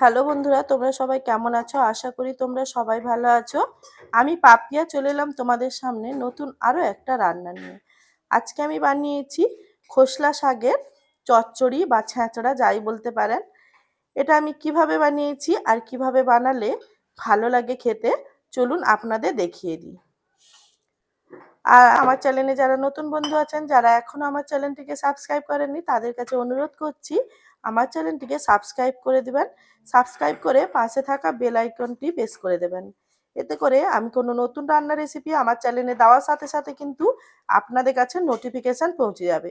Hello বন্ধুরা, তোমরা সবাই কেমন আছো? আশা করি তোমরা সবাই ভালো আছো। আমি পাপিয়া চলে এলাম তোমাদের সামনে নতুন আরও একটা রান্না নিয়ে। আজকে আমি বানিয়েছি খোসলা শাকের চচ্চড়ি বা ছ্যাঁচড়া, যাই বলতে পারেন। এটা আমি কিভাবে বানিয়েছি আর কিভাবে বানালে ভালো লাগে খেতে, চলুন আপনাদের দেখিয়ে দিই। আর আমার চ্যানেলে যারা নতুন বন্ধু আছেন, যারা এখনও আমার চ্যানেলটিকে সাবস্ক্রাইব করেননি, তাদের কাছে অনুরোধ করছি আমার চ্যানেলটিকে সাবস্ক্রাইব করে দেবেন। সাবস্ক্রাইব করে পাশে থাকা বেল আইকনটি প্রেস করে দেবেন। এতে করে আমি কোনো নতুন রান্নার রেসিপি আমার চ্যানেলে দেওয়ার সাথে সাথে কিন্তু আপনাদের কাছে নোটিফিকেশান পৌঁছে যাবে।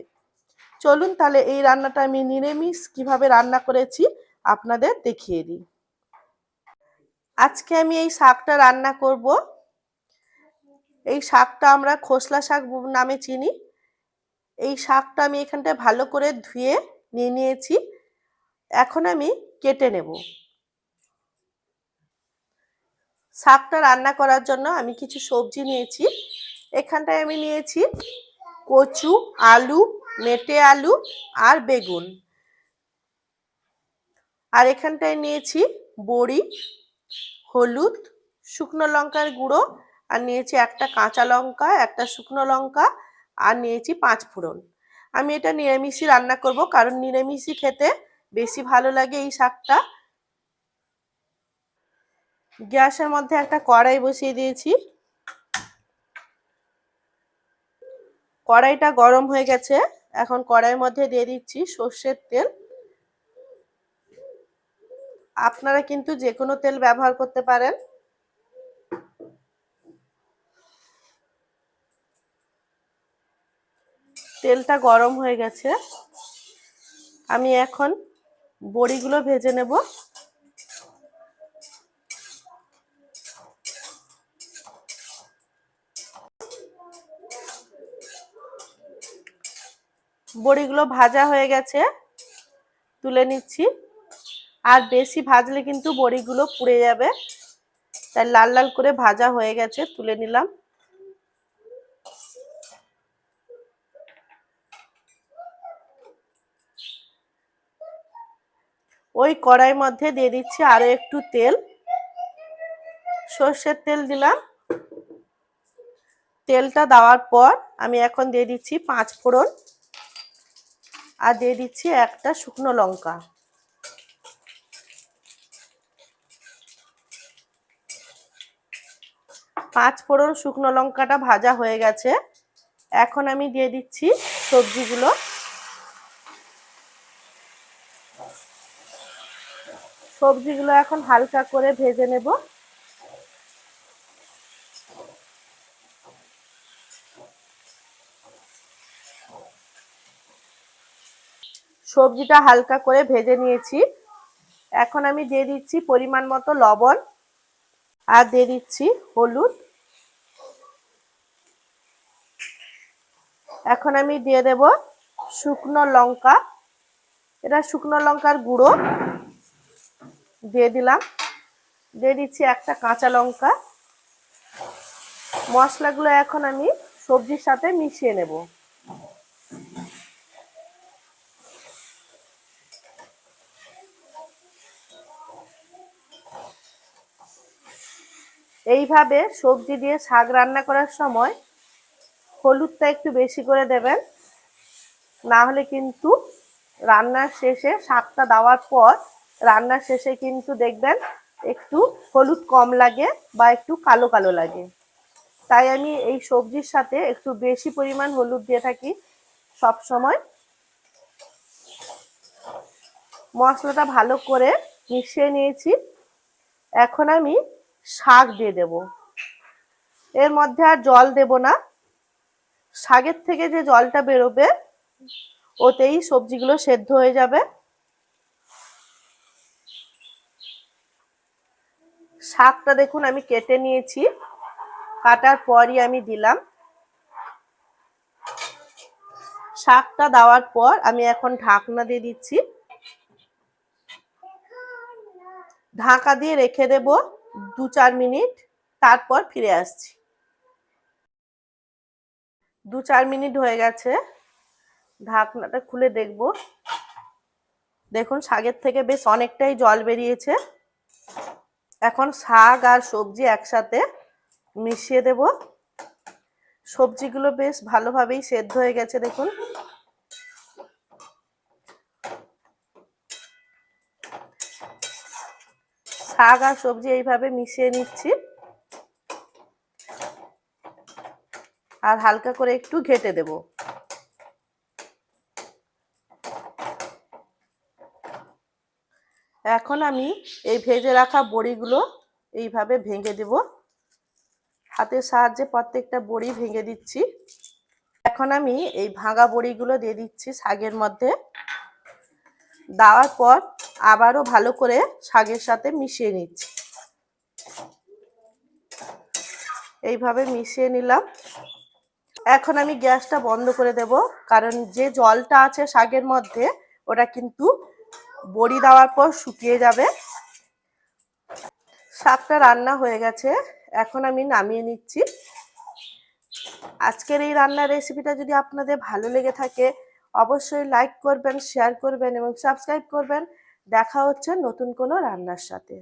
চলুন তাহলে এই রান্নাটা আমি নিরামিষ কিভাবে রান্না করেছি আপনাদের দেখিয়ে দিই। আজকে আমি এই শাকটা রান্না করব। এই শাকটা আমরা খোসলা শাক নামে চিনি। এই শাকটা আমি এখানটায় ভালো করে ধুয়ে নিয়ে নিয়েছি। এখন আমি কেটে নেব। শাকটা রান্না করার জন্য আমি কিছু সবজি নিয়েছি। এখানটায় আমি নিয়েছি কচু, আলু, মেটে আলু আর বেগুন। আর এখানটায় নিয়েছি বড়ি, হলুদ, শুকনো লঙ্কার গুঁড়ো, আর নিয়েছি একটা কাঁচা লঙ্কা, একটা শুকনো লঙ্কা, আর নিয়েছি 5 ফোড়ন। আমি এটা নিরামিষই রান্না করব, কারণ নিরামিষই খেতে বেশি ভালো লাগে এই শাকটা। গ্যাসের মধ্যে একটা কড়াই বসিয়ে দিয়েছি। কড়াইটা গরম হয়ে গেছে। এখন কড়াইয়ের মধ্যে দিয়ে দিচ্ছি সর্ষের তেল। আপনারা কিন্তু যে কোনো তেল ব্যবহার করতে পারেন। তেলটা গরম হয়ে গেছে। আমি এখন বড়িগুলো ভেজে নেব। বড়িগুলো ভাজা হয়ে গেছে, তুলে নিচ্ছি। আর বেশি ভাজলে কিন্তু বড়িগুলো পুড়ে যাবে, তাই লাল লাল করে ভাজা হয়ে গেছে, তুলে নিলাম। ওই কড়াইয়ের মধ্যে দিয়ে দিচ্ছি আরো একটু তেল। সর্ষের তেল দিলাম। তেলটা দেওয়ার পর আমি এখন দিয়ে দিচ্ছি 5 ফোড়ন, আর দিয়ে দিচ্ছি একটা শুকনো লঙ্কা। পাঁচ ফোড়ন শুকনো লঙ্কাটা ভাজা হয়ে গেছে। এখন আমি দিয়ে দিচ্ছি সবজিগুলো। সবজিগুলো এখন হালকা করে ভেজে নেব। সবজিটা হালকা করে ভেজে নিয়েছি। এখন আমি দিয়ে দিচ্ছি পরিমাণ মতো লবণ, আর দিয়ে দিচ্ছি হলুদ। এখন আমি দিয়ে দেব শুকনো লঙ্কা। এটা শুকনো লঙ্কার গুঁড়ো দিয়ে দিলাম। দিয়ে দিচ্ছি একটা কাঁচা লঙ্কা। মশলাগুলো এখন আমি সবজির সাথে মিশিয়ে নেব। এইভাবে সবজি দিয়ে শাক রান্না করার সময় হলুদটা একটু বেশি করে দেবেন, না হলে কিন্তু রান্নার শেষে শাকটা দেওয়ার পর রান্নার শেষে কিন্তু দেখবেন একটু হলুদ কম লাগে বা একটু কালো কালো লাগে। তাই আমি এই সবজির সাথে একটু বেশি পরিমাণ হলুদ দিয়ে থাকি সব সময়। মশলাটা ভালো করে মিশিয়ে নিয়েছি। এখন আমি শাক দিয়ে দেব। এর মধ্যে আর জল দেব না। শাকের থেকে যে জলটা বেরোবে ওতেই সবজিগুলো সেদ্ধ হয়ে যাবে। শাকটা দেখুন আমি কেটে নিয়েছি, কাটার পরই আমি দিলাম। শাকটা দেওয়ার পর আমি এখন ঢাকনা দিয়ে দিচ্ছি। ঢাকা দিয়ে রেখে দেব 2-4 মিনিট, তারপর ফিরে আসছি। 2-4 মিনিট হয়ে গেছে, ঢাকনাটা খুলে দেখব। দেখুন শাকের থেকে বেশ অনেকটাই জল বেরিয়েছে। এখন শাক আর সবজি একসাথে মিশিয়ে দেব। সবজিগুলো বেশ ভালোভাবেই সেদ্ধ হয়ে গেছে দেখুন। শাক আর সবজি এইভাবে মিশিয়ে নিচ্ছি আর হালকা করে একটু ঘেঁটে দেব। এখন আমি এই ভেজে রাখা বড়িগুলো এইভাবে ভেঙে দেব। হাতের সাহায্যে প্রত্যেকটা বড়ি ভেঙে দিচ্ছি। এখন আমি এই ভাঙা বড়িগুলো দিয়ে দিচ্ছি শাকের মধ্যে। দেওয়ার পর আবারও ভালো করে শাকের সাথে মিশিয়ে নিচ্ছি। এইভাবে মিশিয়ে নিলাম। এখন আমি গ্যাসটা বন্ধ করে দেব, কারণ যে জলটা আছে শাকের মধ্যে ওটা কিন্তু বড়ি দেওয়ার পর শুকিয়ে যাবে। শাকটা রান্না হয়ে গেছে, এখন আমি নামিয়ে নিচ্ছি। আজকের এই রান্নার রেসিপিটা যদি আপনাদের ভালো লেগে থাকে অবশ্যই লাইক করবেন, শেয়ার করবেন এবং সাবস্ক্রাইব করবেন। দেখা হচ্ছে নতুন কোনো রান্নার সাথে।